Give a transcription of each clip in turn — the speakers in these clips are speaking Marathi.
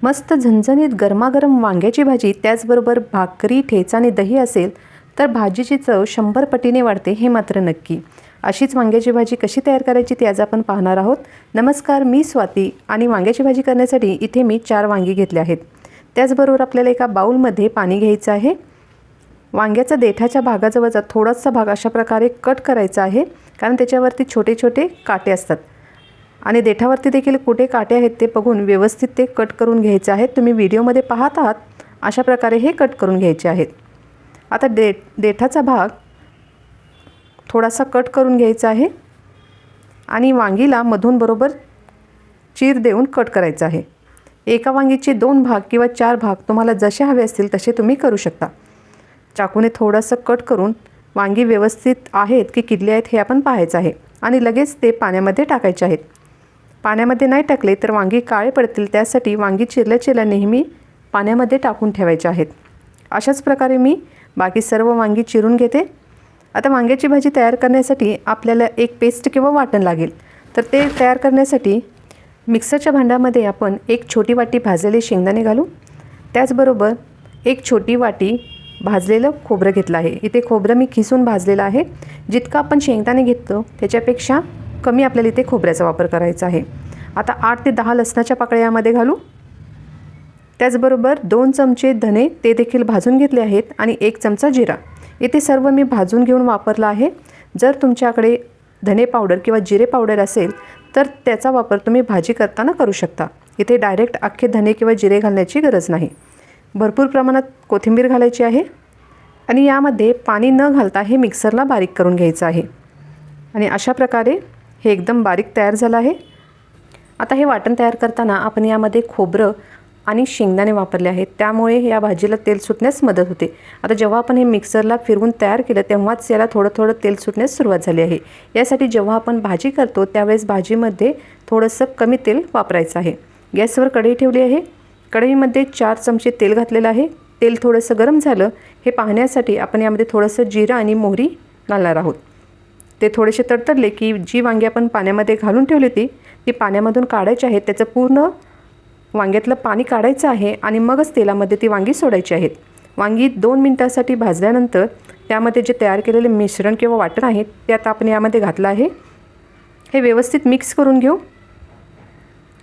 मस्त झणझणीत गरमागरम वांग्याची भाजी, त्याचबरोबर भाकरी, ठेचा आणि दही असेल तर भाजीची चव 100 पटीने वाढते, हे मात्र नक्की. अशीच वांग्याची भाजी कशी तयार करायची ती आज आपण पाहणार आहोत. नमस्कार, मी स्वाती आणि वांग्याची भाजी करण्यासाठी इथे मी 4 वांगी घेतले आहेत. त्याचबरोबर आपल्याला एका बाउलमध्ये पाणी घ्यायचं आहे. वांग्याचा देठाच्या भागाजवळचा थोडासा भाग अशा प्रकारे कट करायचा आहे, कारण त्याच्यावरती छोटे छोटे काटे असतात आणि देठावरती देखील कुठे काटे आहेत ते बघून व्यवस्थित ते कट करून घ्यायचे आहेत. तुम्ही व्हिडिओमध्ये पाहत आहात अशा प्रकारे हे कट करून घ्यायचे आहेत. आता देठाचा भाग थोडासा कट करून घ्यायचा आहे आणि वांगीला मधून बरोबर चीर देऊन कट करायचा आहे. एका वांगीचे 2 भाग किंवा 4 भाग तुम्हाला जसे हवे असतील तसे तुम्ही करू शकता. चाकूने थोडंसं कट करून वांगी व्यवस्थित आहेत की किडले आहेत हे आपण पाहायचं आहे आणि लगेच ते पाण्यामध्ये टाकायचे आहेत. पाण्यामध्ये नाही टाकले तर वांगी काळे पडतील, त्यासाठी वांगी चिरल्या नेहमी पाण्यामध्ये टाकून ठेवायचे आहेत. अशाच प्रकारे मी बाकी सर्व वांगी चिरून घेते. आता वांग्याची भाजी तयार करण्यासाठी आपल्याला एक पेस्ट किंवा वाटण लागेल. तर ते तयार करण्यासाठी मिक्सरच्या भांड्यामध्ये आपण 1 छोटी वाटी भाजलेले शेंगदाणे घालू. त्याचबरोबर 1 छोटी वाटी भाजलेलं खोबरं घेतलं आहे. इथे खोबरं मी खिसून भाजलेलं आहे. जितकं आपण शेंगदाणे घेतो त्याच्यापेक्षा कमी आपल्याला इथे खोबऱ्याचा वापर करायचा आहे. आता 8 ते 10 लसणाच्या पाकळ्या यामध्ये घालू. त्याचबरोबर 2 चमचे धने ते देखील भाजून घेतले आहेत आणि 1 चमचा जिरा. इथे सर्व मी भाजून घेऊन वापरला आहे. जर तुमच्याकडे धने पावडर किंवा जिरे पावडर असेल तर त्याचा वापर तुम्ही भाजी करताना करू शकता. इथे डायरेक्ट अख्खे धने किंवा जिरे घालण्याची गरज नाही. भरपूर प्रमाणात कोथिंबीर घालायची आहे आणि यामध्ये पाणी न घालता हे मिक्सरला बारीक करून घ्यायचं आहे आणि अशा प्रकारे हे एकदम बारीक तयार झालं आहे. आता हे वाटण तयार करताना आपण यामध्ये खोबरं आणि शेंगदाणे वापरले आहेत, त्यामुळे या भाजीला तेल सुटण्यास मदत होते. आता जेव्हा आपण हे मिक्सरला फिरवून तयार केलं तेव्हाच याला थोडं तेल सुटण्यास सुरुवात झाली आहे. यासाठी जेव्हा आपण भाजी करतो त्यावेळेस भाजीमध्ये थोडंसं कमी तेल वापरायचं आहे. गॅसवर कढई ठेवली आहे. कढईमध्ये 4 चमचे तेल घातलेलं आहे. तेल थोडंसं गरम झालं हे पाहण्यासाठी आपण यामध्ये थोडंसं जिरं आणि मोहरी घालणार आहोत. ते थोडेसे तडतडले की जी वांगी आपण पाण्यामध्ये घालून ठेवली होती ती पाण्यामधून काढायची आहेत. त्याचं पूर्ण वांग्यातलं पाणी काढायचं आहे आणि मगच तेलामध्ये ती वांगी सोडायची आहेत. वांगी 2 मिनिटांसाठी भाजल्यानंतर त्यामध्ये जे तयार केलेले मिश्रण किंवा वाटण आहे ते आता आपण यामध्ये घातलं आहे. हे व्यवस्थित मिक्स करून घेऊ.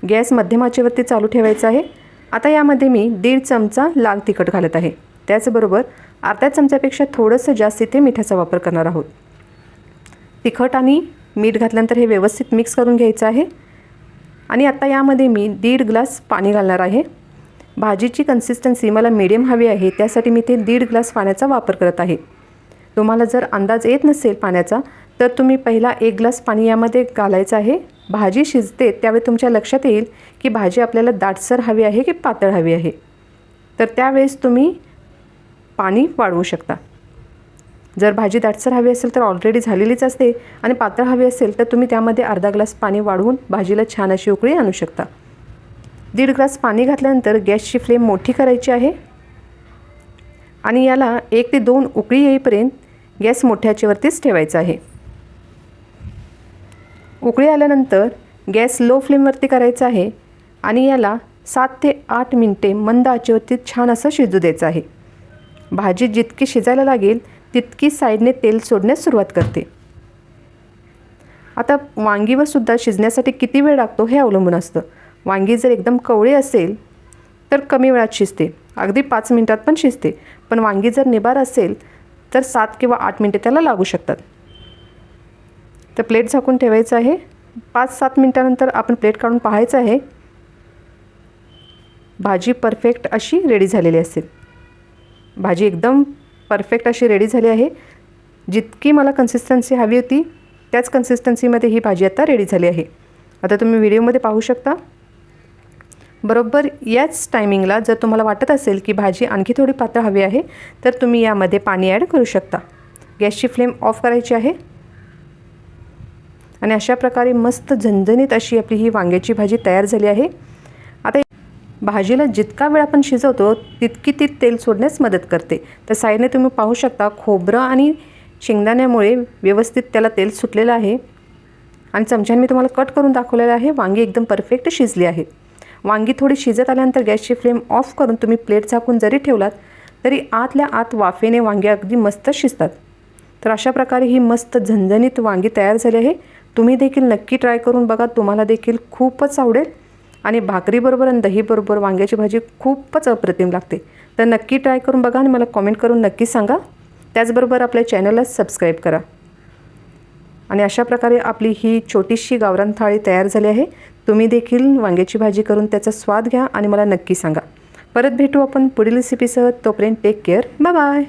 गॅस मध्यम आचेवरती चालू ठेवायचा आहे. आता यामध्ये मी 1.5 चमचा लाल तिखट घालत आहे. त्याचबरोबर अर्ध्या चमच्यापेक्षा थोडंसं जास्त इथे मिठाचा वापर करणार आहोत. तिखट आणि मीठ घातल्यानंतर हे व्यवस्थित मिक्स करून घ्यायचं आहे आणि आता यामध्ये मी 1.5 ग्लास पाणी घालणार आहे. भाजीची कन्सिस्टन्सी मला मीडियम हवी आहे, त्यासाठी मी इथे 1.5 ग्लास पाण्याचा वापर करत आहे. तुम्हाला जर अंदाज येत नसेल पाण्याचा तर तुम्ही पहिला 1 ग्लास पाणी यामध्ये घालायचं आहे. भाजी शिजते त्यावेळी तुमच्या लक्षात येईल की भाजी आपल्याला दाटसर हवी आहे की पातळ हवी आहे, तर त्यावेळेस तुम्ही पाणी वाढवू शकता. जर भाजी दाटसर हवी असेल तर ऑलरेडी झालेलीच असते आणि पातळ हवी असेल तर तुम्ही त्यामध्ये अर्धा ग्लास पाणी वाढवून भाजीला छान अशी उकळी आणू शकता. 1.5 ग्लास पाणी घातल्यानंतर गॅसची फ्लेम मोठी करायची आहे आणि याला 1 ते 2 उकळी येईपर्यंत गॅस मोठ्या आचेवरतीच ठेवायचा आहे. उकळी आल्यानंतर गॅस लो फ्लेमवरती करायचा आहे आणि याला 7 ते 8 मिनिटे मंद आचेवरती छान असं शिजू द्यायचं आहे. भाजी जितकी शिजायला लागेल तितकी साईडने तेल सोडण्यास सुरुवात करते. आता वांगीवर सुद्धा शिजण्यासाठी किती वेळ लागतो हे अवलंबून असतं. वांगी जर एकदम कवळी असेल तर कमी वेळात शिजते, अगदी 5 मिनिटात पण शिजते. पण वांगी जर निबार असेल तर 7 किंवा 8 मिनिटे त्याला लागू शकतात. तर प्लेट झाकून ठेवायचं आहे. 5-7 मिनिटानंतर आपण प्लेट काढून पाहायचं आहे. भाजी परफेक्ट अशी रेडी झालेली असेल. भाजी एकदम परफेक्ट अशी रेडी झाली आहे. जितकी मला कन्सिस्टन्सी हवी होती त्याच कन्सिस्टन्सीमध्ये ही भाजी आता रेडी झाली आहे. आता तुम्ही व्हिडिओमध्ये पाहू शकता. बरोबर याच टायमिंगला जर तुम्हाला वाटत असेल की भाजी आणखी थोडी पातळ हवी आहे तर तुम्ही यामध्ये पाणी ॲड करू शकता. गॅसची फ्लेम ऑफ करायची आहे आणि अशा प्रकारे मस्त झणझणीत अशी आपली ही वांग्याची भाजी तयार झाली आहे. आता भाजीला जितका वेळ आपण शिजवतो तितकी ती तेल सोडण्यास मदत करते. तर साईडने तुम्ही पाहू शकता खोबरं आणि शेंगदाण्यामुळे व्यवस्थित त्याला तेल सुटलेलं आहे आणि चमच्याने मी तुम्हाला कट करून दाखवलेलं आहे. वांगी एकदम परफेक्ट शिजली आहे. वांगी थोडी शिजत आल्यानंतर गॅसची फ्लेम ऑफ करून तुम्ही प्लेट झाकून जरी ठेवलात तरी आतल्या आत वाफेने वांगे अगदी मस्त शिजतात. तर अशा प्रकारे ही मस्त झणझणीत वांगी तयार झाली आहे. तुम्ही देखील नक्की ट्राय करून बघा, तुम्हाला देखील खूपच आवडेल. आणि भाकरीबरोबर आणि दहीबरोबर वांग्याची भाजी खूपच अप्रतिम लागते. तर नक्की ट्राय करून बघा आणि मला कॉमेंट करून नक्की सांगा. त्याचबरोबर आपल्या चॅनलला सबस्क्राईब करा. आणि अशा प्रकारे आपली ही छोटीशी गावरान थाळी तयार झाली आहे. तुम्ही देखील वांग्याची भाजी करून त्याचा स्वाद घ्या आणि मला नक्की सांगा. परत भेटू आपण पुढील रेसिपीसह. तोपर्यंत टेक केअर. Bye bye.